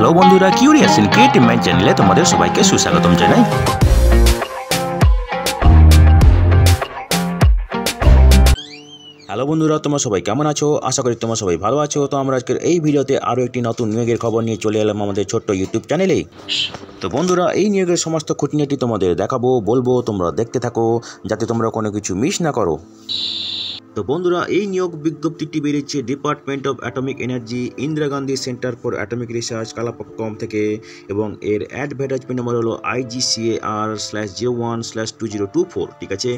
Hello বন্ধুরা, curious in creative mind চ্যানেলে তোমাদের সবাইকে সুস্বাগতম জানাই। হ্যালো বন্ধুরা, তোমরা সবাই কেমন আছো? আশা করি তোমরা সবাই ভালো আছো। তো আমরা আজকের এই ভিডিওতে আরও একটি নতুন নিয়োগের খবর নিয়ে চলে এলাম আমাদের ছোট্ট ইউটিউব চ্যানেলে। তো বন্ধুরা, এই নিয়োগের সমস্ত খুঁটিনাটি তোমাদের দেখাবো, বলবো, তোমরা দেখতে থাকো যাতে তোমরা কোনো কিছু মিস না করো। তো বন্ধুরা, এই নিয়োগ বিজ্ঞপ্তিটি বেরিয়েছে department of atomic energy, Indira Gandhi centre for atomic research, Kalpakkam থেকে, এবং এর অ্যাডভার্টাইজমেন্ট নম্বর হলো IGCAR/01/2024, ঠিক আছে।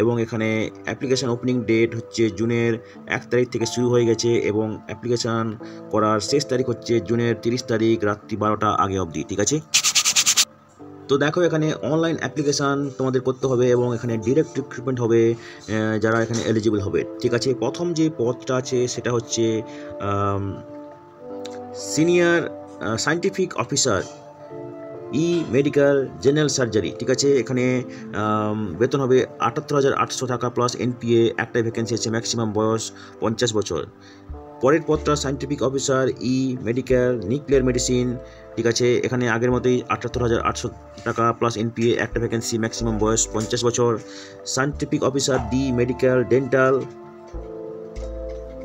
এবং এখানে অ্যাপ্লিকেশান ওপেনিং ডেট হচ্ছে জুনের 1 তারিখ থেকে শুরু হয়ে গেছে, এবং অ্যাপ্লিকেশান করার শেষ তারিখ হচ্ছে জুনের 30 তারিখ রাত্রি 12টা আগে অবধি, ঠিক আছে। তো দেখো, এখানে অনলাইন অ্যাপ্লিকেশান তোমাদের করতে হবে এবং এখানে ডিরেক্ট রিক্রুটমেন্ট হবে যারা এখানে এলিজিবল হবে, ঠিক আছে। প্রথম যে পদটা আছে সেটা হচ্ছে senior scientific officer medical general surgery, ঠিক আছে। এখানে বেতন হবে 78,800 টাকা প্লাস NPA, একটাই ভ্যাকেন্সি আছে, ম্যাক্সিমাম বয়স 50 বছর। পরের পদটা scientific officer medical nuclear medicine, ঠিক আছে। এখানে আগের মতোই 78,800 টাকা প্লাস NPA, একটা ভ্যাকেন্সি, ম্যাক্সিমাম বয়স 50 বছর। সায়েন্টিফিক অফিসার মেডিকেল ডেন্টাল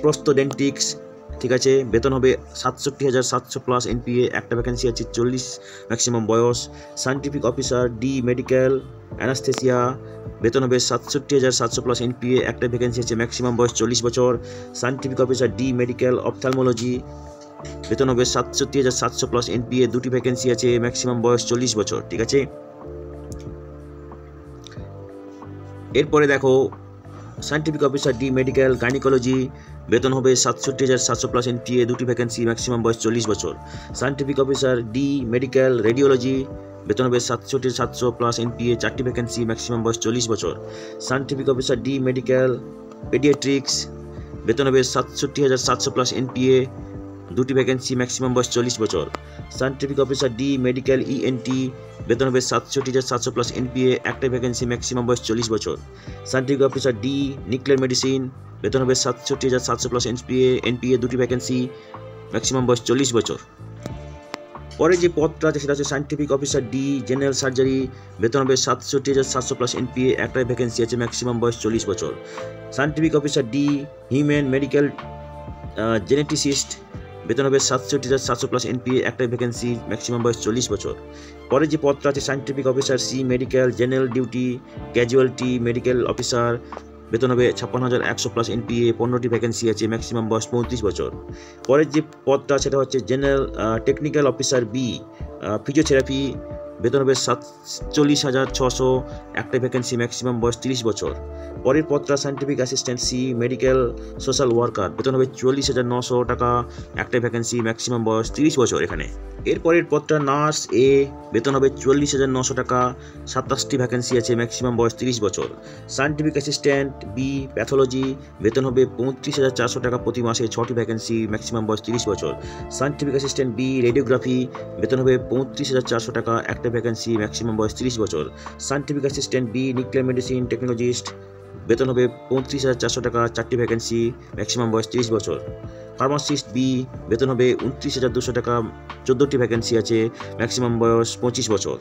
প্রোস্থোডেন্টিক্স, ঠিক আছে। বেতন হবে 67,700 প্লাস NPA, একটা ভ্যাকেন্সি আছে, 40 ম্যাক্সিমাম বয়স। সায়েন্টিফিক অফিসার মেডিকেল অ্যানাস্থেসিয়া, বেতন হবে 67,700 প্লাস NPA, একটা ভ্যাকেন্সি আছে, ম্যাক্সিমাম বয়স 40 বছর। সায়েন্টিফিক অফিসার মেডিকেল অপথ্যালমোলজি, বেতন হবে 67,700 প্লাস NPA, দুটি ভ্যাকেন্সি আছে, ম্যাক্সিমাম বয়স 40 বছর, ঠিক আছে। এরপরে দেখো, সায়েন্টিফিক অফিসার মেডিকেল গাইনিকোলজি, বেতন হবে 67,700 প্লাস NPA, দুটি ভ্যাকেন্সি, ম্যাক্সিমাম বয়স 40 বছর। সায়েন্টিফিক অফিসার মেডিকেল রেডিওলজি, বেতন হবে 67,700 প্লাস NPA, চারটি ভ্যাকেন্সি, ম্যাক্সিমাম বয়স 40 বছর। সায়েন্টিফিক অফিসার মেডিকেল পেডিয়াট্রিক্স, বেতন হবে 67,700 প্লাস NPA, দুটি ভ্যাকেন্সি, ম্যাক্সিমাম বয়স 40 বছর। সায়েন্টিফিক অফিসার মেডিকেল ENT, বেতন হবে 67,700 প্লাস NPA, একটা ভ্যাকেন্সি, ম্যাক্সিমাম বয়স 40 বছর। সায়েন্টিফিক অফিসার নিউক্লিয়ার মেডিসিন, বেতন হবে 67,700 প্লাস NPA, দুটি ভ্যাকেন্সি, ম্যাক্সিমাম বয়স 40 বছর। পরে যে পদটা আছে সেটা হচ্ছে সায়েন্টিফিক অফিসার জেনারেল সার্জারি, বেতন হবে 67,700 প্লাস NPA, একটাই ভ্যাকেন্সি আছে, ম্যাক্সিমাম বয়স 40 বছর। Scientific officer human medical geneticist, বেতন হবে 67,700 প্লাস NPA, একটাই ভ্যাকেন্সি, ম্যাক্সিমাম বয়স 40 বছর। পরে যে পদটা আছে scientific officer medical general duty casualty medical officer, বেতন হবে 56,100 প্লাস NPA, 15টি ভ্যাকেন্সি আছে, ম্যাক্সিমাম বয়স 35 বছর। পরের যে পদটা সেটা হচ্ছে জেনারেল টেকনিক্যাল অফিসার ফিজিওথেরাপি, বেতন হবে 47,600, একটা ভ্যাকেন্সি, ম্যাক্সিমাম বয়স 30 বছর। পরের পদটা scientific assistant medical social worker, বেতন হবে 44,900 টাকা, একটা ভ্যাকেন্সি, ম্যাক্সিমাম বয়স 30 বছর এখানে। এরপরের পদটা নার্স বেতন হবে 44,900 টাকা, 27টি ভ্যাকেন্সি আছে, ম্যাক্সিমাম বয়স 30 বছর। সায়েন্টিফিক অ্যাসিস্ট্যান্ট প্যাথোলজি, বেতন হবে 35,400 টাকা প্রতি মাসে, 6টি ভ্যাকেন্সি, ম্যাক্সিমাম বয়স 30 বছর। সায়েন্টিফিক অ্যাসিস্ট্যান্ট রেডিওগ্রাফি, বেতন হবে 35,400 টাকা, একটা ভ্যাকেন্সি, ম্যাক্সিমাম বয়স 30 বছর। Scientific assistant nuclear medicine technologist, বেতন হবে 35,400 টাকা, 4টি ভ্যাকেন্সি, ম্যাক্সিমাম বয়স 30 বছর। ফার্মাসিস্ট বেতন হবে 29,200 টাকা, 14টি ভ্যাকেন্সি আছে, ম্যাক্সিমাম বয়স 25 বছর।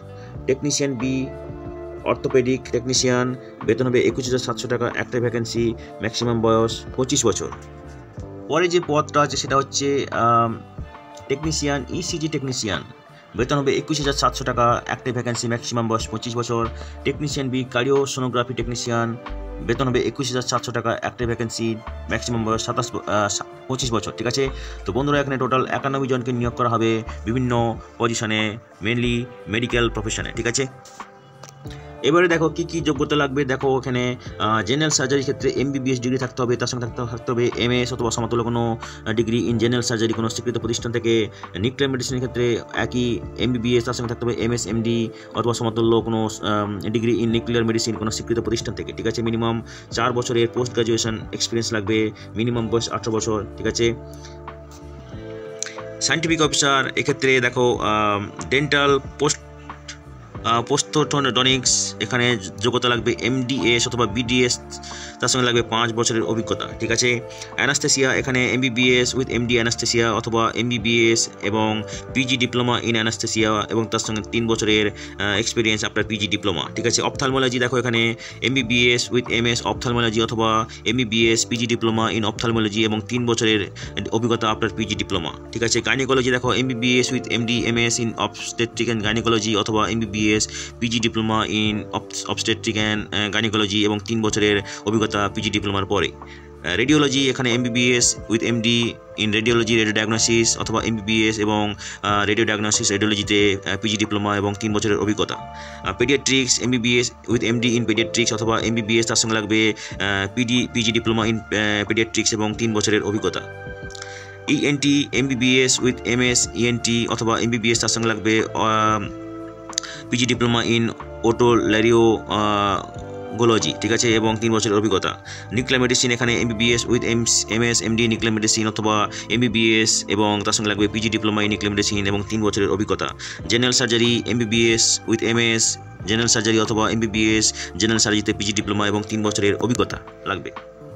টেকনিশিয়ান অর্থোপেডিক টেকনিশিয়ান, বেতন হবে 21,700 টাকা, একটা ভ্যাকেন্সি, ম্যাক্সিমাম বয়স 25 বছর। পরে যে পদটা আছে সেটা হচ্ছে টেকনিশিয়ান ECG টেকনিশিয়ান, বেতন হবে 21,700 টাকা, একটা ভ্যাকেন্সি, ম্যাক্সিমাম বয়স 25 বছর। টেকনিশিয়ান কার্ডিওসোনোগ্রাফি টেকনিশিয়ান, বেতন হবে 21,700 টাকা, একটা ভ্যাকেন্সি, ম্যাক্সিমাম বয়স 25 বছর, ঠিক আছে। তো বন্ধুরা, এখানে টোটাল 91 জনকে নিয়োগ করা হবে বিভিন্ন পজিশনে, মেনলি মেডিকেল প্রফেশনে, ঠিক আছে। এবারে দেখো কি কি যোগ্যতা লাগবে। দেখো, এখানে জেনারেল সার্জারির ক্ষেত্রে MBBS ডিগ্রি থাকতে হবে, তার সঙ্গে থাকতে হবে MS অথবা সমতুল্য কোনো ডিগ্রি ইন জেনারেল সার্জারি কোনো স্বীকৃত প্রতিষ্ঠান থেকে। নিউক্লিয়ার মেডিসিনের ক্ষেত্রে একই MBBS, তার সঙ্গে থাকতে হবে MS MD অথবা সমতুল্য কোনো ডিগ্রি ইন নিউক্লিয়ার মেডিসিন কোনো স্বীকৃত প্রতিষ্ঠান থেকে, ঠিক আছে। মিনিমাম 4 বছরের পোস্ট গ্রাজুয়েশন এক্সপিরিয়েন্স লাগবে, মিনিমাম বয়স 18 বছর, ঠিক আছে। সায়েন্টিফিক অফিসার এক্ষেত্রে দেখো ডেন্টাল পোস্থোডন্টিক্স, এখানে যোগ্যতা লাগবে MDS অথবা BDS, তার সঙ্গে লাগবে 5 বছরের অভিজ্ঞতা। ঠিক আছে। অ্যানাস্থেসিয়া, এখানে এমবিবিএস উইথ এমডি অ্যানাস্থেসিয়া অথবা এমবিবিএস এবং পিজি ডিপ্লোমা ইন অ্যানাস্থেসিয়া এবং তার সঙ্গে 3 বছরের এক্সপিরিয়েন্স আপনার পিজি ডিপ্লোমা। ঠিক আছে। অপথ্যালমোলজি, দেখো এখানে এমবিবিএস উইথ এমএস অপথ্যালমোলজি অথবা এমবিবিএস পিজি ডিপ্লোমা ইন অপথ্যালমোলজি এবং 3 বছরের অভিজ্ঞতা আপনার পিজি ডিপ্লোমা। ঠিক আছে। গাইনোকোলজি, দেখো MBBS with MD MS in obstetric and gynaecology অথবা MBBS PG diploma in obstetric and gynaecology এবং 3 বছরের অভিজ্ঞতা পিজি ডিপ্লোমার পরে। রেডিওলজি, এখানে MBBS with MD in radiology radio diagnosis অথবা এমবিবিএস এবং রেডিও ডায়াগনোসিস রেডিওলজিতে পিজি ডিপ্লোমা এবং 3 বছরের অভিজ্ঞতা। Paediatrics, MBBS with MD in paediatrics অথবা এমবিবিএস, তার সঙ্গে লাগবে পিজি ডিপ্লোমা ইন পেডিয়াট্রিক্স এবং 3 বছরের অভিজ্ঞতা। ENT, MBBS with MS ENT অথবা এমবিবিএস, তার সঙ্গে লাগবে পিজি ডিপ্লোমা ইন ওটোলারিওগোলজি। ঠিক আছে, এবং 3 বছরের অভিজ্ঞতা। নিউক্লিয়ার মেডিসিন, এখানে MBBS with MS MD nuclear medicine অথবা এমবিবিএস এবং তার সঙ্গে লাগবে PG diploma in nuclear medicine এবং 3 বছরের অভিজ্ঞতা। General surgery, MBBS with MS general surgery অথবা এমবিবিএস জেনারেল সার্জারিতে পিজি ডিপ্লোমা এবং 3 বছরের অভিজ্ঞতা লাগবে।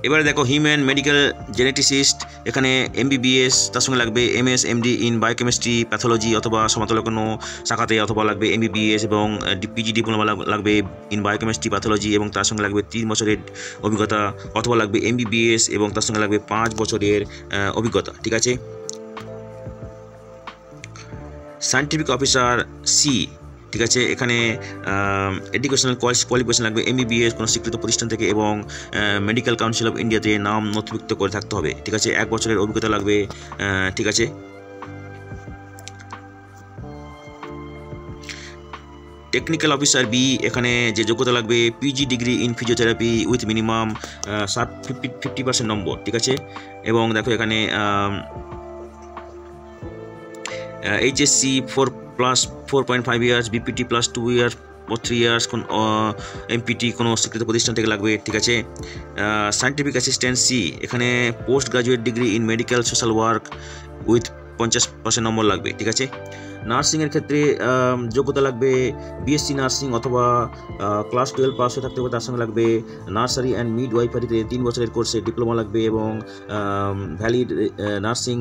এবারে দেখো হিউম্যান মেডিকেল জেনেটিসিস্ট, এখানে এমবিবিএস, তার সঙ্গে লাগবে MS MD in biochemistry pathology অথবা সমান্তরাল কোনো শাখাতে অথবা লাগবে এমবিবিএস এবং পিজি ডিপ্লোমা লাগবে ইন বায়োকেমিস্ট্রি প্যাথোলজি এবং তার সঙ্গে লাগবে 3 বছরের অভিজ্ঞতা অথবা লাগবে এমবিবিএস এবং তার সঙ্গে লাগবে 5 বছরের অভিজ্ঞতা। ঠিক আছে। সায়েন্টিফিক অফিসার সি, ঠিক আছে, এখানে এডুকেশনাল কোয়ালিফিকেশন লাগবে এমবিবিএস কোনো স্বীকৃত প্রতিষ্ঠান থেকে এবং মেডিকেল কাউন্সিল অফ ইন্ডিয়াতে নাম নথিভুক্ত করে থাকতে হবে। ঠিক আছে। 1 বছরের অভিজ্ঞতা লাগবে। ঠিক আছে। টেকনিক্যাল অফিসার বি, এখানে যে যোগ্যতা লাগবে PG degree in physiotherapy with minimum 50% নম্বর। ঠিক আছে। এবং দেখো এখানে HSC 4.5 years, BPT plus 2 years or 3 years, কোন এমপিটি কোনো স্বীকৃত প্রতিষ্ঠান থেকে লাগবে। ঠিক আছে। সায়েন্টিফিক অ্যাসিস্ট্যান্ট সি, এখানে post graduate degree in medical social work with 50% নম্বর লাগবে। ঠিক আছে। নার্সিংয়ের ক্ষেত্রে যোগ্যতা লাগবে বিএসসি নার্সিং অথবা ক্লাস 12 পাস হয়ে থাকতে হবে, তার সঙ্গে লাগবে নার্সারি অ্যান্ড মিড ওয়াইফারিতে 3 বছরের কোর্সে ডিপ্লোমা লাগবে এবং ভ্যালিড নার্সিং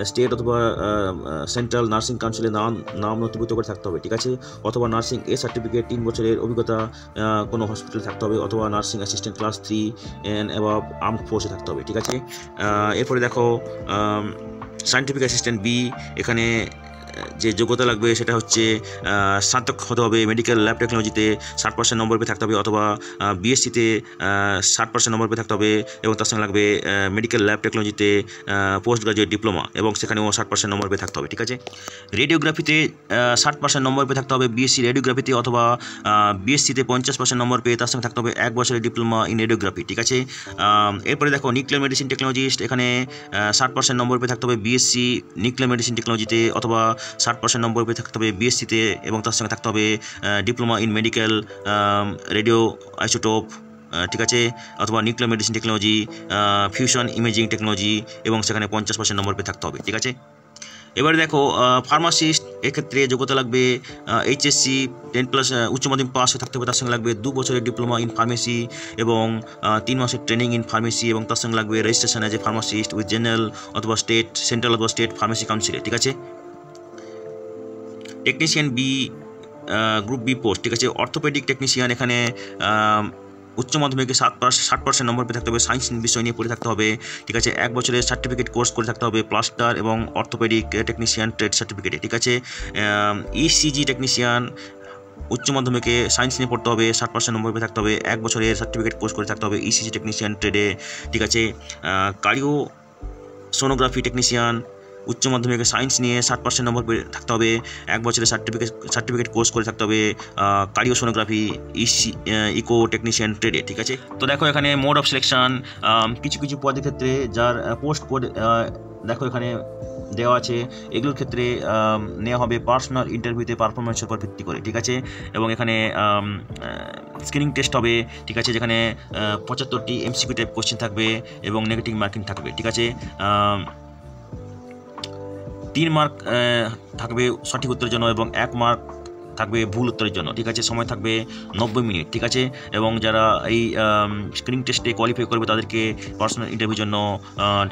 স্টেট অথবা সেন্ট্রাল নার্সিং কাউন্সিলে নাম নথিভুক্ত করে থাকতে হবে। ঠিক আছে। অথবা নার্সিং সার্টিফিকেট 3 বছরের অভিজ্ঞতা কোনো হসপিটালে থাকতে হবে অথবা nursing assistant class 3 and above armed ফোর্সে থাকতে হবে। ঠিক আছে। এরপরে দেখো সায়েন্টিফিক অ্যাসিস্ট্যান্ট বি, এখানে যে যোগ্যতা লাগবে সেটা হচ্ছে স্নাতক হতে হবে মেডিকেল ল্যাব টেকনোলজিতে 60% নম্বর পেয়ে থাকতে হবে অথবা বিএসসিতে 60% নম্বর পেয়ে থাকতে হবে এবং তার সঙ্গে লাগবে মেডিকেল ল্যাব টেকনোলজিতে পোস্ট গ্রাজুয়েট ডিপ্লোমা এবং সেখানেও 60% নম্বর পেয়ে থাকতে হবে। ঠিক আছে। রেডিওগ্রাফিতে 60% নম্বর পেয়ে থাকতে হবে বিএসসি রেডিওগ্রাফিতে অথবা বিএসসিতে 50% নম্বর পেয়ে তার সঙ্গে থাকতে হবে 1 বছরের ডিপ্লোমা ইন রেডিওগ্রাফি। ঠিক আছে। এরপরে দেখো নিউক্লিয়ার মেডিসিন টেকনোলজিস্ট, এখানে 60% নম্বর পেয়ে থাকতে হবে বিএসসি নিউক্লিয়ার মেডিসিন টেকনোলজিতে অথবা 60% নম্বর পেয়ে থাকতে হবে বিএসসিতে এবং তার সঙ্গে থাকতে হবে diploma in medical radio isotope. ঠিক আছে। অথবা nuclear medicine technology fusion imaging technology এবং সেখানে 50% নম্বর পেয়ে থাকতে হবে। ঠিক আছে। এবারে দেখো ফার্মাসিস্ট, এক্ষেত্রে যোগ্যতা লাগবে এইচএসসি 10+ উচ্চ মাধ্যমিক পাস হয়ে থাকতে হবে, তার সঙ্গে লাগবে 2 বছরের ডিপ্লোমা ইন ফার্মেসি এবং 3 মাসের ট্রেনিং ইন ফার্মেসি এবং তার সঙ্গে লাগবে registration as a pharmacist with general অথবা সেন্ট্রাল অথবা স্টেট ফার্মেসি কাউন্সিলে। ঠিক আছে। Technician B, group B post. ঠিক আছে। অর্থোপেডিক টেকনিশিয়ান, এখানে উচ্চ মাধ্যমিকে 60% নম্বর পেয়ে থাকতে হবে, সায়েন্স বিষয় নিয়ে পড়ে থাকতে হবে। ঠিক আছে। 1 বছরের সার্টিফিকেট কোর্স করে থাকতে হবে প্লাস্টার এবং অর্থোপেডিক টেকনিশিয়ান ট্রেড সার্টিফিকেটে। ঠিক আছে। ইসিজি টেকনিশিয়ান, উচ্চ মাধ্যমিকে সায়েন্স নিয়ে পড়তে হবে, 60% নম্বর পেয়ে থাকতে হবে, 1 বছরের সার্টিফিকেট কোর্স করে থাকতে হবে ইসিজি টেকনিশিয়ান ট্রেডে। ঠিক আছে। কার্ডিও সোনোগ্রাফি টেকনিশিয়ান, উচ্চ মাধ্যমিকে সায়েন্স নিয়ে 60% নম্বর পেয়ে থাকতে হবে, 1 বছরের সার্টিফিকেট কোর্স করে থাকতে হবে কার্ডিওসোনোগ্রাফি ইকো টেকনিশিয়ান ট্রেডে। ঠিক আছে। তো দেখো এখানে মোড অফ সিলেকশন, কিছু কিছু পদের ক্ষেত্রে যার পোস্ট কোড দেখো এখানে দেওয়া আছে, এগুলোর ক্ষেত্রে নেওয়া হবে পার্সোনাল ইন্টারভিউতে পারফরমেন্সের উপর ভিত্তি করে। ঠিক আছে। এবং এখানে স্ক্রিনিং টেস্ট হবে। ঠিক আছে। যেখানে 75টি এমসিকিউ টাইপ কোশ্চেন থাকবে এবং নেগেটিভ মার্কিং থাকবে। ঠিক আছে। 3 মার্ক থাকবে সঠিক উত্তরের জন্য এবং 1 মার্ক থাকবে ভুল উত্তরের জন্য, ঠিক আছে। সময় থাকবে 90 মিনিট, ঠিক আছে। এবং যারা এই স্ক্রিনিং টেস্টে কোয়ালিফাই করবে তাদেরকে পার্সোনাল ইন্টারভিউর জন্য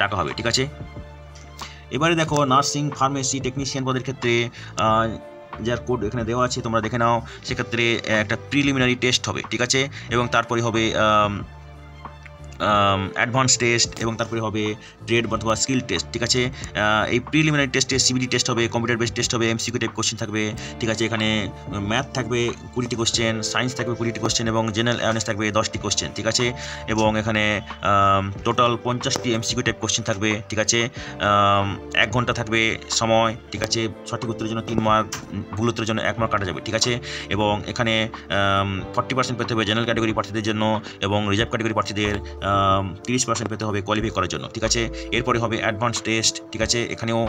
ডাকা হবে, ঠিক আছে। এবারে দেখো নার্সিং, ফার্মেসি টেকনিশিয়ান পদের ক্ষেত্রে যার কোড এখানে দেওয়া আছে তোমরা দেখে নাও। সেক্ষেত্রে একটা প্রিলিমিনারি টেস্ট হবে, ঠিক আছে। এবং তারপরে হবে অ্যাডভান্স টেস্ট, এবং তারপরে হবে ট্রেড অথবা স্কিল টেস্ট, ঠিক আছে। এই প্রিলিমিনারি টেস্টে সিবিটি টেস্ট হবে, কম্পিউটার বেসড টেস্ট হবে, এমসিকিউ টাইপ কোশ্চেন থাকবে, ঠিক আছে। এখানে ম্যাথ থাকবে 20টি কোশ্চেন, সায়েন্স থাকবে 20টি কোশ্চেন এবং জেনারেল অ্যাওয়ারনেস থাকবে 10টি কোশ্চেন, ঠিক আছে। এবং এখানে টোটাল 50টি এমসিকিউ টাইপ কোশ্চেন থাকবে, ঠিক আছে। 1 ঘন্টা থাকবে সময়, ঠিক আছে। সঠিক উত্তরের জন্য 3 মার্ক, ভুল উত্তরের জন্য 1 মার্ক কাটা যাবে, ঠিক আছে। এবং এখানে 40% পেতে হবে জেনারেল ক্যাটাগরি প্রার্থীদের জন্য, এবং রিজার্ভ ক্যাটাগরি প্রার্থীদের 30% পেতে হবে কোয়ালিফাই করার জন্য, ঠিক আছে। এরপরে হবে অ্যাডভান্স টেস্ট, ঠিক আছে। এখানেও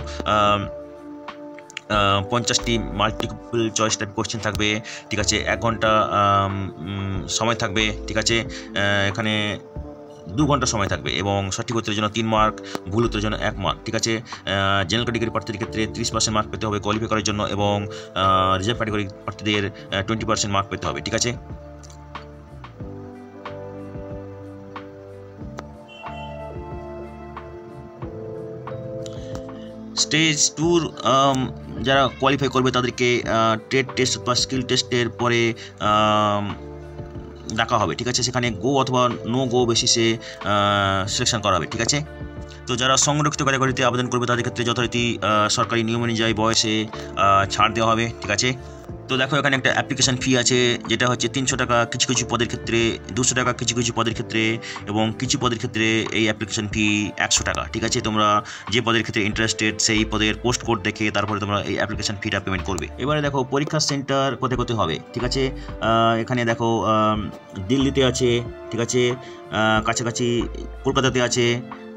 50টি মাল্টিপল চয়েস টাইপ কোশ্চেন থাকবে, ঠিক আছে। 1 ঘন্টা সময় থাকবে, ঠিক আছে। এখানে 2 ঘন্টা সময় থাকবে এবং সঠিক উত্তরের জন্য 3 মার্ক, ভুল উত্তরের জন্য 1 মার্ক, ঠিক আছে। জেনারেল ক্যাটাগরি প্রার্থীদের ক্ষেত্রে 30% মার্ক পেতে হবে কোয়ালিফাই করার জন্য, এবং রিজার্ভ ক্যাটাগরি প্রার্থীদের 20% মার্ক পেতে হবে, ঠিক আছে। স্টেজ 2 যারা কোয়ালিফাই করবে তাদেরকে ট্রেড টেস্ট বা স্কিল টেস্টের পরে ডাকা হবে, ঠিক আছে। সেখানে গো অথবা নো গো বেসিসে সিলেকশন করা হবে, ঠিক আছে। তো যারা সংরক্ষিত ক্যাটাগরিতে আবেদন করবে তাদের ক্ষেত্রে যথারীতি সরকারি নিয়ম অনুযায়ী বয়সে ছাড় দেওয়া হবে, ঠিক আছে। তো দেখো এখানে একটা অ্যাপ্লিকেশন ফি আছে, যেটা হচ্ছে 300 টাকা কিছু কিছু পদের ক্ষেত্রে, 200 টাকা কিছু কিছু পদের ক্ষেত্রে, এবং কিছু পদের ক্ষেত্রে এই অ্যাপ্লিকেশন ফি 100 টাকা, ঠিক আছে। তোমরা যে পদের ক্ষেত্রে ইন্টারেস্টেড সেই পদের পোস্ট কোড দেখে তারপরে তোমরা এই অ্যাপ্লিকেশন ফিটা পেমেন্ট করবে। এবারে দেখো পরীক্ষার সেন্টার কোথায় কোথায় হবে, ঠিক আছে। এখানে দেখো দিল্লিতে আছে, ঠিক আছে। কাছাকাছি কলকাতাতে আছে,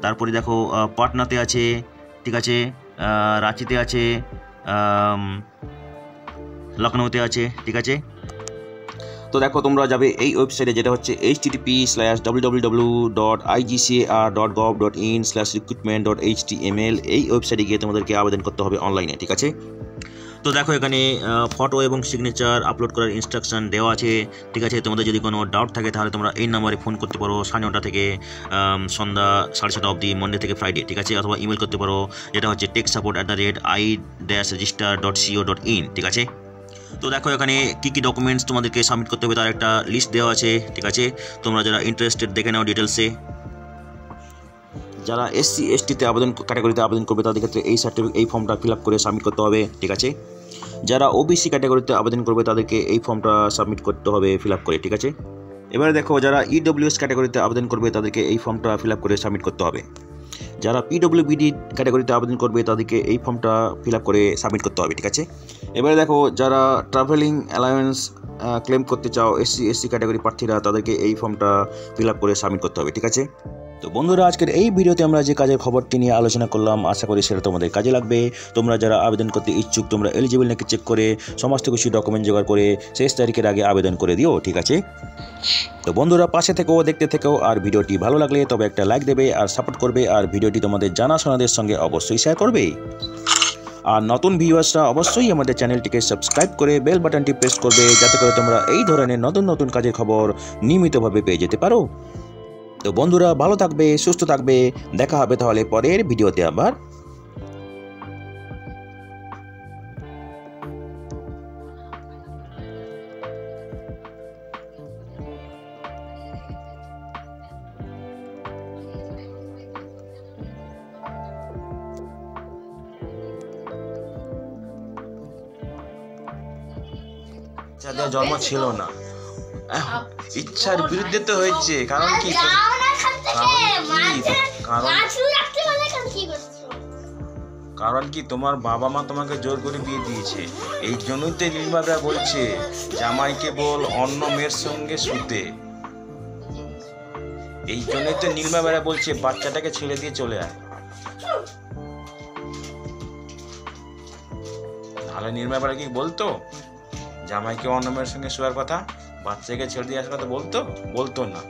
তারপরে দেখো পাটনাতে আছে, ঠিক আছে। রাঁচিতে আছে, লখনউতে আছে, ঠিক আছে। তো দেখো তোমরা যাবে এই ওয়েবসাইটে, যেটা হচ্ছে http:/www.igca.gov.in/recruitment.html। এই ওয়েবসাইটে গিয়ে তোমাদেরকে আবেদন করতে হবে অনলাইনে, ঠিক আছে। তো দেখো এখানে ফটো এবং সিগনেচার আপলোড করার ইনস্ট্রাকশন দেওয়া আছে, ঠিক আছে। তোমাদের যদি কোনো ডাউট থাকে তাহলে তোমরা এই নাম্বারে ফোন করতে পারো 9:30 থেকে সন্ধ্যা 6:30 অবধি, মন্ডে থেকে ফ্রাইডে, ঠিক আছে। অথবা ইমেল করতে পারো, যেটা হচ্ছে techsupport@i-register.co.in, ঠিক আছে। তো দেখো এখানে কী কী ডকুমেন্টস তোমাদেরকে সাবমিট করতে হবে তার একটা লিস্ট দেওয়া আছে, ঠিক আছে। তোমরা যারা ইন্টারেস্টেড দেখে নাও ডিটেলসে। যারা SC ST-তে ক্যাটাগরিতে আবেদন করবে তাদের ক্ষেত্রে এই ফর্মটা ফিল আপ করে সাবমিট করতে হবে, ঠিক আছে। যারা OBC ক্যাটাগরিতে আবেদন করবে তাদেরকে এই ফর্মটা সাবমিট করতে হবে ফিল আপ করে, ঠিক আছে। এবারে দেখো যারা EWS ক্যাটাগরিতে আবেদন করবে তাদেরকে এই ফর্মটা ফিল আপ করে সাবমিট করতে হবে। যারা PWBD ক্যাটাগরিতে আবেদন করবে তাদেরকে এই ফর্মটা ফিল আপ করে সাবমিট করতে হবে, ঠিক আছে। এবারে দেখো যারা ট্রাভেলিং অ্যালাউন্স ক্লেম করতে চাও SC SC ক্যাটাগরি প্রার্থীরা, তাদেরকে এই ফর্মটা ফিল আপ করে সাবমিট করতে হবে, ঠিক আছে। তো বন্ধুরা আজকের এই ভিডিওতে আমরা যে কাজের খবরটি নিয়ে আলোচনা করলাম, আশা করি সেটা তোমাদের কাজে লাগবে। তোমরা যারা আবেদন করতে ইচ্ছুক তোমরা এলিজিবল নাকি চেক করে সমস্ত কিছু ডকুমেন্ট জোগাড় করে শেষ তারিখের আগে আবেদন করে দিও, ঠিক আছে। তো বন্ধুরা পাশে থেকেও দেখতে থেকেও, আর ভিডিওটি ভালো লাগলে তবে একটা লাইক দেবে আর সাপোর্ট করবে, আর ভিডিওটি তোমাদের জানাশোনাদের সঙ্গে অবশ্যই শেয়ার করবে। আর নতুন ভিউয়ার্সরা অবশ্যই আমাদের চ্যানেলটিকে সাবস্ক্রাইব করে বেল বাটনটি প্রেস করবে, যাতে করে তোমরা এই ধরনের নতুন নতুন কাজের খবর নিয়মিতভাবে পেয়ে যেতে পারো। তো বন্ধুরা ভালো থাকবে, সুস্থ থাকবে, দেখা হবে তাহলে পরের ভিডিওতে আবার। যাদের জন্ম ছিল না, ইচ্ছার বিরুদ্ধে তো হয়েছে। কারণ কি কারণ কি তোমার বাবা মা তোমাকে জোর করে বিয়ে দিয়েছে, এই জন্যই তো নীলিমারা বলছে জামাইকে বল অন্য মেয়ের সঙ্গে শুতে। এই জন্যই তো নীলিমারা বলছে বাচ্চাটাকে ছেড়ে দিয়ে চলে আয়। তাহলে নীলিমারা কি বলতো জামাইকে অন্য মেয়ের সঙ্গে শোয়ার কথা, বাচ্চাকে ছেড়ে দিয়ে আসার কথা বলতো না।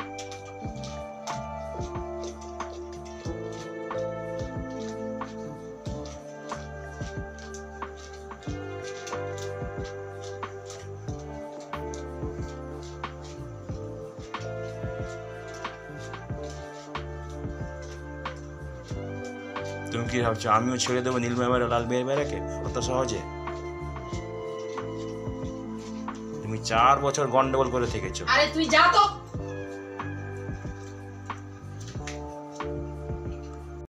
তুমি কি ভাবছো আমিও ছেড়ে দেবো নীল মেয়েরা লাল মেয়েরাকে অত সহজে? তুমি 4 বছর গন্ডগোল করে থেকেছো। আরে তুই যা তো।